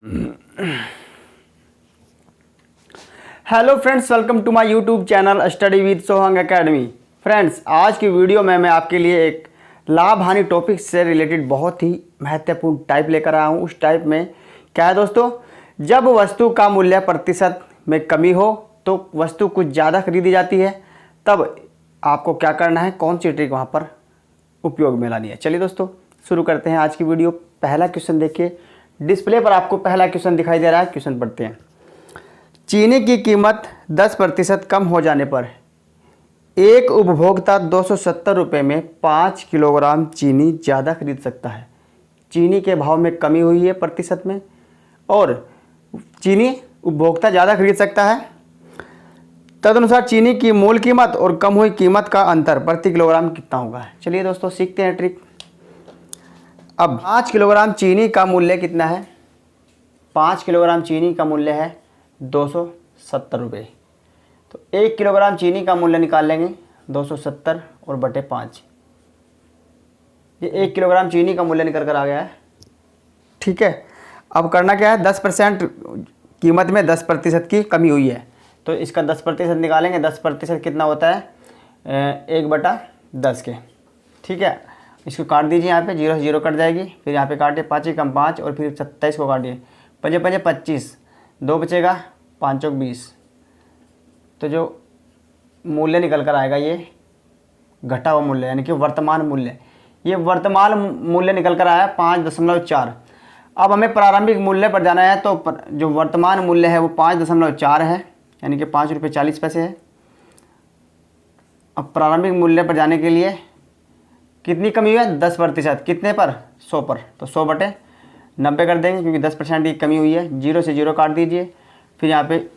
Hello friends, welcome to my YouTube channel study with Sohang Academy. Friends, आज की video में मैं आपके लिए एक लाभ हानि टॉपिक से रिलेटेड बहुत ही महत्वपूर्ण टाइप लेकर आया हूँ। उस टाइप में क्या है दोस्तों, जब वस्तु का मूल्य प्रतिशत में कमी हो तो वस्तु कुछ ज़्यादा खरीदी जाती है, तब आपको क्या करना है, कौन सी ट्रिक वहाँ पर उपयोग में लानी है। चलिए दोस्तों शुरू करते हैं आज की वीडियो। पहला क्वेश्चन देखिए, डिस्प्ले पर आपको पहला क्वेश्चन दिखाई दे रहा है। क्वेश्चन पढ़ते हैं। चीनी की कीमत 10% कम हो जाने पर एक उपभोक्ता 270 रुपये में 5 किलोग्राम चीनी ज़्यादा खरीद सकता है। चीनी के भाव में कमी हुई है प्रतिशत में और चीनी उपभोक्ता ज़्यादा खरीद सकता है। तदनुसार चीनी की मूल कीमत और कम हुई कीमत का अंतर प्रति किलोग्राम कितना होगा। चलिए दोस्तों सीखते हैं ट्रिक। अब 5 किलोग्राम चीनी का मूल्य कितना है? 5 किलोग्राम चीनी का मूल्य है 270 रुपये। तो 1 किलोग्राम चीनी का मूल्य निकाल लेंगे 270 और बटे 5। ये 1 किलोग्राम चीनी का मूल्य निकल कर आ गया है। ठीक है, अब करना क्या है, 10% कीमत में 10% की कमी हुई है तो इसका 10% निकालेंगे। 10% कितना होता है? 1/10 के। ठीक है, इसको काट दीजिए। यहाँ पे 0 से 0 कट जाएगी, फिर यहाँ पे काटिए 5 कम 5 और फिर 27 को काटिए। 5 5 25, 2 बचेगा, 5 चौक 20। तो जो मूल्य निकल कर आएगा ये घटा हुआ मूल्य यानी कि वर्तमान मूल्य, ये वर्तमान मूल्य निकल कर आया 5.4। अब हमें प्रारंभिक मूल्य पर जाना है तो जो वर्तमान मूल्य है वो 5.4 है यानी कि 5 रुपये 40 पैसे है। अब प्रारंभिक मूल्य पर जाने के लिए कितनी कमी हुई है? 10%। कितने पर? 100 पर। तो 100/90 कर देंगे क्योंकि 10% की कमी हुई है। 0 से 0 काट दीजिए, फिर यहाँ पे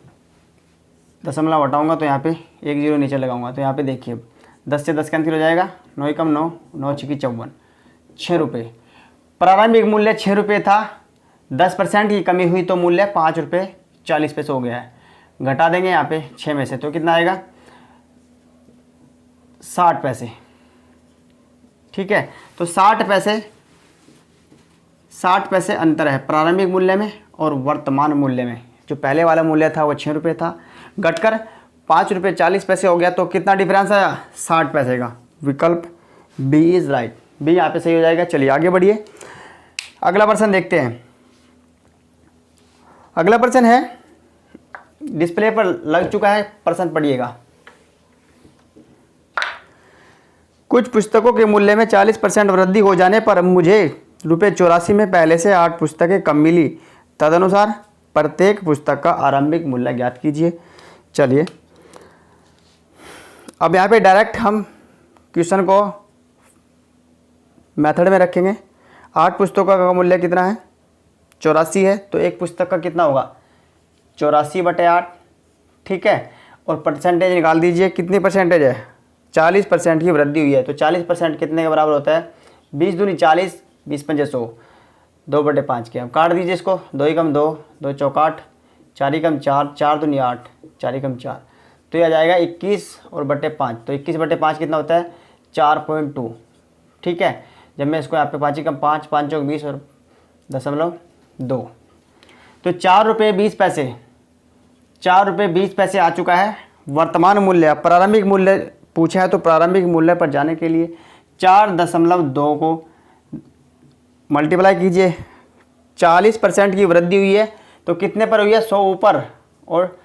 दशमलव हटाऊंगा तो यहाँ पे 1 0 नीचे लगाऊंगा। तो यहाँ पे देखिए 10 से 10 कैंसिल हो जाएगा, 9 कम 9, 9 6 54, 6 रुपये। प्रारंभिक मूल्य 6 रुपये था, 10% की कमी हुई तो मूल्य 5 रुपये 40 पैसे हो गया है। घटा देंगे यहाँ पे 6 में से तो कितना आएगा? 60 पैसे। ठीक है, तो 60 पैसे अंतर है प्रारंभिक मूल्य में और वर्तमान मूल्य में। जो पहले वाला मूल्य था वो 6 रुपये था, घटकर 5 रुपये 40 पैसे हो गया। तो कितना डिफरेंस आया? 60 पैसे का। विकल्प बी इज़ राइट। बी यहाँ पे सही हो जाएगा। चलिए आगे बढ़िए, अगला प्रश्न देखते हैं। अगला प्रश्न है, डिस्प्ले पर लग चुका है, प्रश्न पढ़िएगा। कुछ पुस्तकों के मूल्य में 40% वृद्धि हो जाने पर मुझे ₹84 में पहले से 8 पुस्तकें कम मिली। तदनुसार प्रत्येक पुस्तक का आरंभिक मूल्य ज्ञात कीजिए। चलिए अब यहाँ पे डायरेक्ट हम क्वेश्चन को मेथड में रखेंगे। 8 पुस्तकों का मूल्य कितना है? 84 है, तो एक पुस्तक का कितना होगा? 84/8। ठीक है, और परसेंटेज निकाल दीजिए। कितनी परसेंटेज है? 40% की वृद्धि हुई है। तो 40% कितने के बराबर होता है? 20 दूनी 40, 20 पंजे 100, 2/5 के। अब काट दीजिए इसको। 2 कम 2, 2 चौक 8, 4 कम 4, 4 दूनी 8, 4 कम 4, तो यह आ जाएगा 21 और बटे 5। तो 21/5 कितना होता है? 4.2। ठीक है, जब मैं इसको यहाँ पे 5 कम 5, 5 चौक 20 और 0.2, तो 4 रुपये 20 पैसे, 4 रुपये 20 पैसे आ चुका है वर्तमान मूल्य। प्रारंभिक मूल्य पूछा है तो प्रारंभिक मूल्य पर जाने के लिए 4.2 को मल्टीप्लाई कीजिए। 40% की वृद्धि हुई है तो कितने पर हुई है? 100 ऊपर, और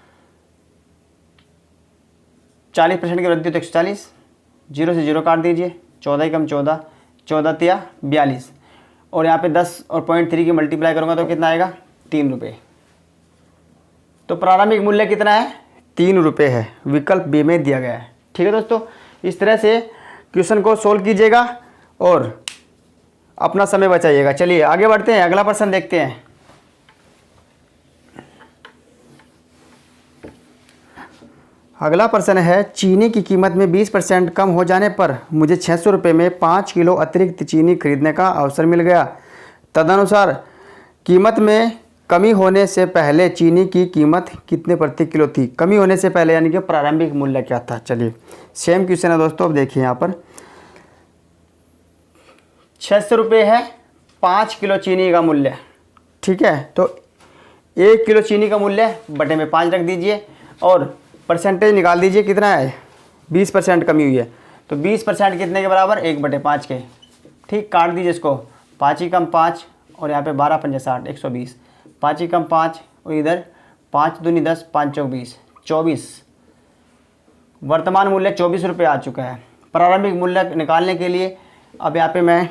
40% की वृद्धि तो 140। 0 से 0 काट दीजिए। 14 कम 14, 14 तिया 42, और यहाँ पे 10 और 0.3 की मल्टीप्लाई करूँगा तो कितना आएगा? 3 रुपये। तो प्रारंभिक मूल्य कितना है? 3 रुपये है। विकल्प बी में दिया गया है। ठीक है दोस्तों, इस तरह से क्वेश्चन को सोल्व कीजिएगा और अपना समय बचाइएगा। चलिए आगे बढ़ते हैं, अगला प्रश्न देखते हैं। अगला प्रश्न है, चीनी की कीमत में 20% कम हो जाने पर मुझे 600 रुपये में 5 किलो अतिरिक्त चीनी खरीदने का अवसर मिल गया। तदनुसार कीमत में कमी होने से पहले चीनी की कीमत कितने प्रति किलो थी? कमी होने से पहले यानी कि प्रारंभिक मूल्य क्या था? चलिए सेम क्वेश्चन है दोस्तों। अब देखिए यहाँ पर 600 रुपये है 5 किलो चीनी का मूल्य। ठीक है, तो 1 किलो चीनी का मूल्य बटे में 5 रख दीजिए और परसेंटेज निकाल दीजिए कितना है, 20% कमी हुई है। तो 20% कितने के बराबर, 1/5 के। ठीक, काट दीजिए इसको, 5 ही कम 5 और यहाँ पे 12 पंजे 60, 120, 5 ही कम 5 और इधर 5 दूनी 10, 5 चौक 20, 24। वर्तमान मूल्य 24 रुपये आ चुका है। प्रारंभिक मूल्य निकालने के लिए अब यहाँ पे मैं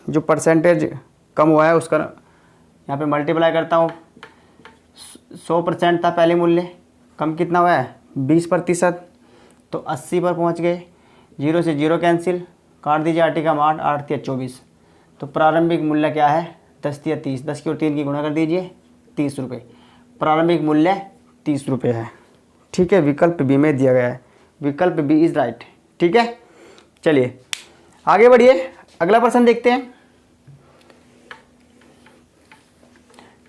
जो परसेंटेज कम हुआ है उसका यहाँ पे मल्टीप्लाई करता हूँ। 100% था पहले मूल्य, कम कितना हुआ है, 20%, तो 80 पर पहुँच गए। 0 से 0 कैंसिल, काट दीजिए 8 कम 8, 8 3 24। तो प्रारंभिक मूल्य क्या है, 10 3 30, 10 की और 3 की गुणा कर दीजिए, 30 रुपये। प्रारंभिक मूल्य 30 रुपये है। ठीक है, विकल्प बी में दिया गया है, विकल्प बी इज़ राइट। ठीक है, चलिए आगे बढ़िए, अगला प्रश्न देखते हैं।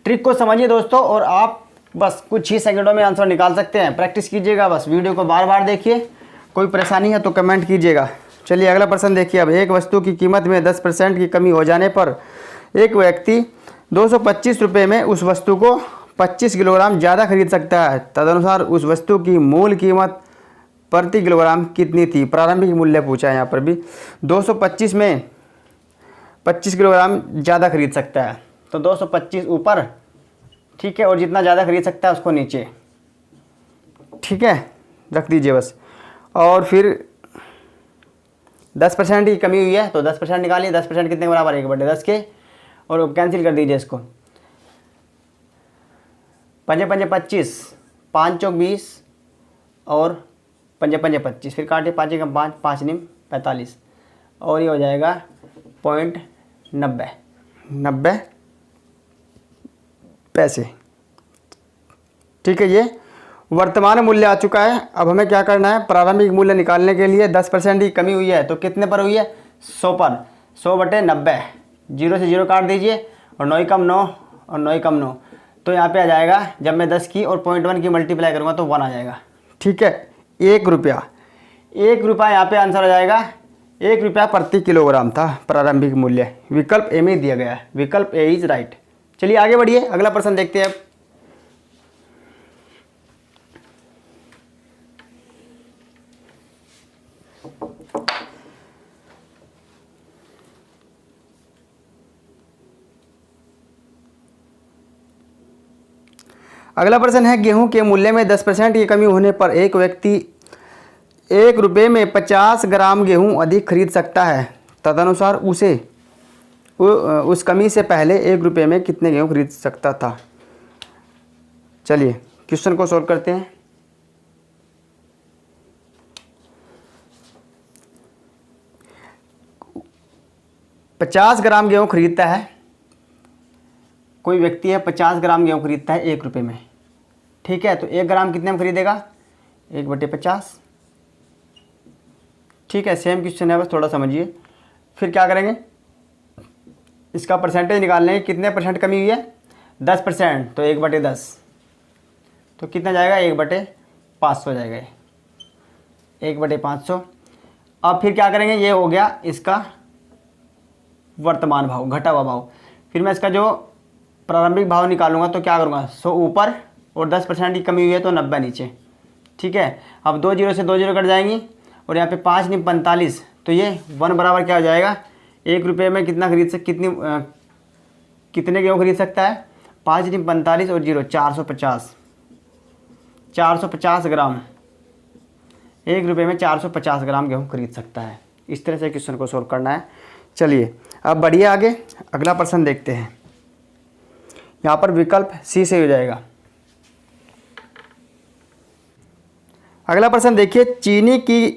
ट्रिक को समझिए दोस्तों और आप बस कुछ ही सेकंडों में आंसर निकाल सकते हैं। प्रैक्टिस कीजिएगा, बस वीडियो को बार बार देखिए, कोई परेशानी है तो कमेंट कीजिएगा। चलिए अगला प्रश्न देखिए। अब एक वस्तु की कीमत में 10% की कमी हो जाने पर एक व्यक्ति 225 रुपये में उस वस्तु को 25 किलोग्राम ज़्यादा खरीद सकता है। तदनुसार उस वस्तु की मूल कीमत प्रति किलोग्राम कितनी थी। प्रारंभिक मूल्य पूछा है यहाँ पर भी। 225 में 25 किलोग्राम ज़्यादा खरीद सकता है, तो 225 ऊपर, ठीक है, और जितना ज़्यादा खरीद सकता है उसको नीचे। ठीक है, रख दीजिए बस। और फिर 10% की कमी हुई है तो 10% निकालिए। 10% कितने के बराबर, 1/10 के, और कैंसिल कर दीजिए इसको। 5 5 25, 5 चौक 20 और 5 5 25, फिर काटिए 5 कम 5, 5 निम 45 और ये हो जाएगा 0.90 पैसे। ठीक है, ये वर्तमान मूल्य आ चुका है। अब हमें क्या करना है, प्रारंभिक मूल्य निकालने के लिए 10% की कमी हुई है तो कितने पर हुई है, 100 पर, 100/90। 0 से 0 काट दीजिए और 9 कम 9 और 9 कम 9, तो यहाँ पे आ जाएगा, जब मैं 10 की और 0.1 की मल्टीप्लाई करूँगा तो 1 आ जाएगा। ठीक है, 1 रुपया, 1 रुपया यहाँ पे आंसर आ जाएगा। 1 रुपया प्रति किलोग्राम था प्रारंभिक मूल्य। विकल्प ए में दिया गया है, विकल्प ए इज राइट। चलिए आगे बढ़िए, अगला प्रश्न देखते हैं अब। अगला प्रश्न है, गेहूं के मूल्य में 10% की कमी होने पर एक व्यक्ति 1 रुपये में 50 ग्राम गेहूं अधिक खरीद सकता है। तदनुसार उसे उस कमी से पहले 1 रुपये में कितने गेहूं खरीद सकता था। चलिए क्वेश्चन को सॉल्व करते हैं। पचास ग्राम गेहूं खरीदता है, कोई व्यक्ति है 50 ग्राम गेहूं खरीदता है 1 रुपये में। ठीक है, तो 1 ग्राम कितने में खरीदेगा, 1/50। ठीक है, सेम क्वेश्चन है, बस थोड़ा समझिए। फिर क्या करेंगे, इसका परसेंटेज निकाल लेंगे, कितने परसेंट कमी हुई है, 10%, तो 1/10, तो कितना जाएगा, 1/500 जाएगा, 1/500। अब फिर क्या करेंगे, ये हो गया इसका वर्तमान भाव, घटा हुआ भाव। फिर मैं इसका जो प्रारंभिक भाव निकालूंगा तो क्या करूँगा, 100 ऊपर और 10% की कमी हुई है तो 90 नीचे। ठीक है, अब 2 0 से 2 0 कट जाएंगी और यहाँ पे 5 नहीं 45, तो ये 1 बराबर क्या हो जाएगा, 1 रुपये में कितना कितने गेहूँ खरीद सकता है, 5 नहीं 45 और 0 450 ग्राम, 1 रुपये में 450 ग्राम गेहूँ खरीद सकता है। इस तरह से क्वेश्चन को सोल्व करना है। चलिए अब बढ़िए आगे, अगला प्रश्न देखते हैं। यहाँ पर विकल्प सी से हो जाएगा। अगला प्रश्न देखिए, चीनी की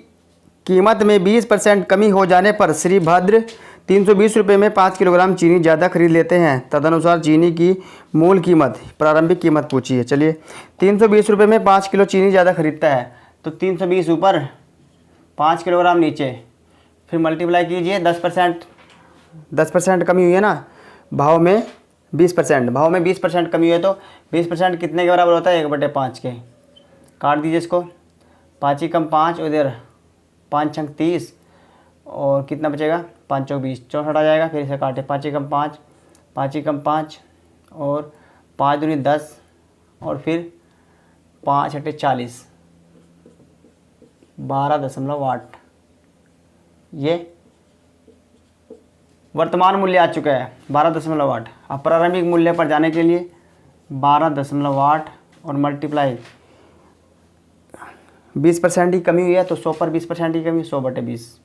कीमत में 20% कमी हो जाने पर श्री भद्र 320 रुपये में 5 किलोग्राम चीनी ज़्यादा खरीद लेते हैं। तदनुसार चीनी की मूल कीमत, प्रारंभिक कीमत पूछी है। चलिए 320 रुपये में 5 किलो चीनी ज़्यादा खरीदता है, तो 320 ऊपर, 5 किलोग्राम नीचे, फिर मल्टीप्लाई कीजिए। 10% कमी हुई है ना, भाव में 20%, भाव में 20% कमी हुई है तो 20% कितने के बराबर होता है, 1/5 के। काट दीजिए इसको, 5 ही कम 5 और इधर 5 छंग 30 और कितना बचेगा, 5 चौक 20, 64 आ जाएगा। फिर इसे काटे, 5 ही कम 5, 5 ही कम 5 और 5 दूनी 10 और फिर 5 × 40 12.8। ये वर्तमान मूल्य आ चुका है 12.8। अब प्रारंभिक मूल्य पर जाने के लिए 12.8 और मल्टीप्लाई 20% की कमी हुई है तो 100 पर 20% की कमी 100/20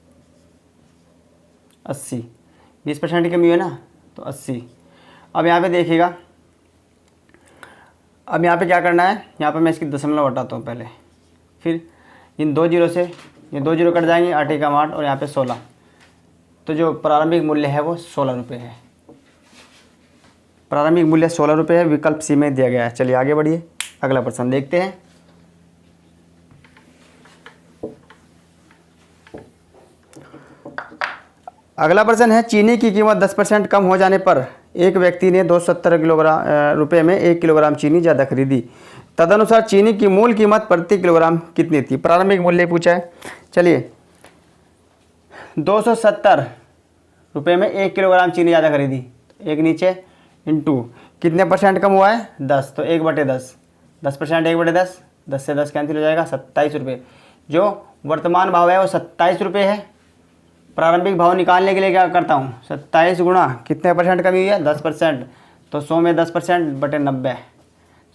80। 20% की कमी हुई है ना तो 80। अब यहाँ पे देखिएगा, अब यहाँ पे क्या करना है, यहाँ पे मैं इसकी दशमलव हटाता हूँ पहले, फिर इन 2 जीरो से ये 2 जीरो कट जाएंगे, 8 एकम 8 और यहाँ पे 16। तो जो प्रारंभिक मूल्य है वो 16 रुपये है। प्रारंभिक मूल्य 16 रुपये है, विकल्प सी में दिया गया है। चलिए आगे बढ़िए, अगला प्रश्न देखते हैं। अगला प्रश्न है, चीनी की कीमत 10% कम हो जाने पर एक व्यक्ति ने 270 किलोग्राम रुपये में 1 किलोग्राम चीनी ज़्यादा खरीदी। तदनुसार चीनी की मूल कीमत प्रति किलोग्राम कितनी थी? प्रारंभिक मूल्य पूछा है। चलिए 270 रुपये में 1 किलोग्राम चीनी ज़्यादा खरीदी, एक नीचे इंटू कितने परसेंट कम हुआ है? 10, तो 1/10। 10% 1/10, 10 से 10 कैंसिल हो जाएगा, 27 रुपये। जो वर्तमान भाव है वो 27 रुपये है। प्रारंभिक भाव निकालने के लिए क्या करता हूँ, 27 गुणा कितने परसेंट कमी हुई है? 10%। तो 100 में 10% बटे 90,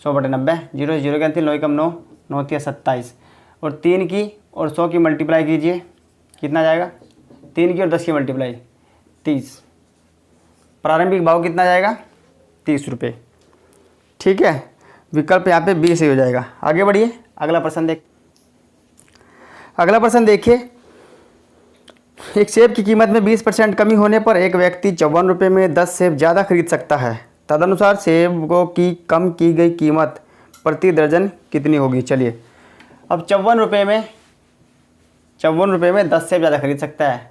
100/90। 0 से 0 कैंसिल, 9 एकम 9, 9 × 27 और 3 की और 100 की मल्टीप्लाई कीजिए, कितना जाएगा? 3 की और 10 की मल्टीप्लाई 30। प्रारंभिक भाव कितना जाएगा? 30 रुपये। ठीक है, विकल्प यहाँ पे बी सही हो जाएगा। आगे बढ़िए, अगला प्रश्न देखिए। एक सेब की कीमत में 20% कमी होने पर एक व्यक्ति 54 रुपये में 10 सेब ज़्यादा खरीद सकता है। तदनुसार सेबों की कम की गई कीमत प्रति दर्जन कितनी होगी? चलिए, अब 54 रुपये में 10 सेब ज़्यादा खरीद सकता है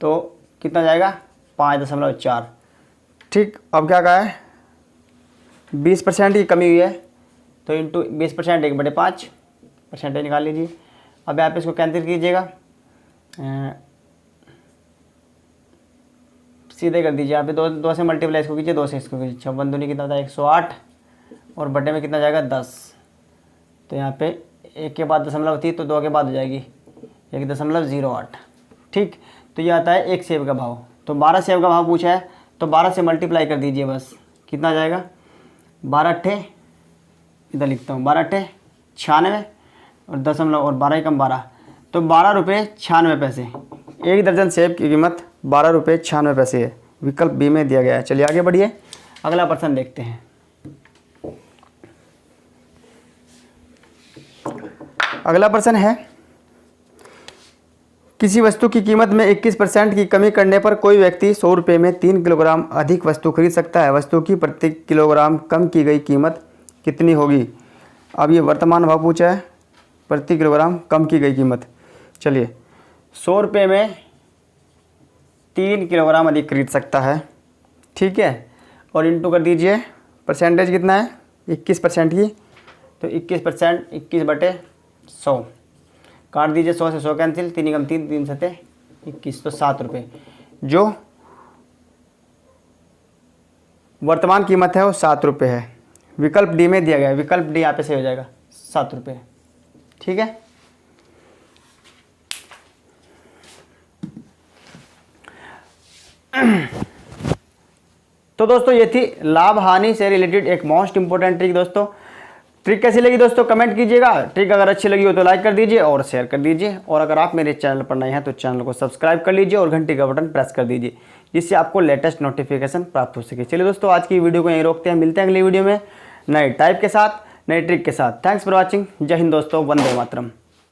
तो कितना जाएगा? 5.4। ठीक, अब क्या कहा है? 20% की कमी हुई है तो इंटू 20% 1/5 परसेंटेज निकाल लीजिए। अब आप इसको कैंसिल कीजिएगा, सीधे कर दीजिए। यहाँ पे 2 से मल्टीप्लाई इसको कीजिए, 2 से इसको कीजिए। 56 दूनी कितना था? 108 और बटे में कितना जाएगा? 10। तो यहाँ पे 1 के बाद दशमलव थी तो 2 के बाद हो जाएगी 1.08। ठीक, तो ये आता है एक सेब का भाव। तो 12 सेब का भाव पूछा है तो 12 से मल्टीप्लाई कर दीजिए बस, कितना जाएगा? 12 अट्ठे, इधर लिखता हूँ, 12 अट्ठे 96 और दशमलव और 12 एकम 12, तो 12 रुपये 96 पैसे। एक दर्जन सेब की कीमत 12 रुपये 96 पैसे है। विकल्प बी में दिया गया है। चलिए आगे बढ़िए, अगला प्रश्न देखते हैं। अगला प्रश्न है, किसी वस्तु की कीमत में 21% की कमी करने पर कोई व्यक्ति 100 रुपये में 3 किलोग्राम अधिक वस्तु खरीद सकता है। वस्तु की प्रति किलोग्राम कम की गई कीमत कितनी होगी? अब ये वर्तमान भाव पूछा है, प्रति किलोग्राम कम की गई कीमत। चलिए 100 रुपये में 3 किलोग्राम अधिक खरीद सकता है, ठीक है, और इंटू कर दीजिए, परसेंटेज कितना है? 21% की, तो 21% 21/100 काट दीजिए, 100 से 100 कैंसिल, 3 एकम 3, 3 सते 21, तो 7 रुपये। जो वर्तमान कीमत है वो 7 रुपये है। विकल्प डी में दिया गया है, विकल्प डी यहाँ पे सही हो जाएगा, 7 रुपये। ठीक है, तो दोस्तों ये थी लाभ हानि से रिलेटेड एक मोस्ट इंपॉर्टेंट ट्रिक। दोस्तों ट्रिक कैसी लगी दोस्तों कमेंट कीजिएगा। ट्रिक अगर अच्छी लगी हो तो लाइक कर दीजिए और शेयर कर दीजिए, और अगर आप मेरे चैनल पर नए हैं तो चैनल को सब्सक्राइब कर लीजिए और घंटी का बटन प्रेस कर दीजिए, जिससे आपको लेटेस्ट नोटिफिकेशन प्राप्त हो सके। चलिए दोस्तों, आज की वीडियो को यहीं रोकते हैं, मिलते हैं अगली वीडियो में नए टाइप के साथ, नए ट्रिक के साथ। Thanks for watching. जय हिंद दोस्तों, वंदे मातरम।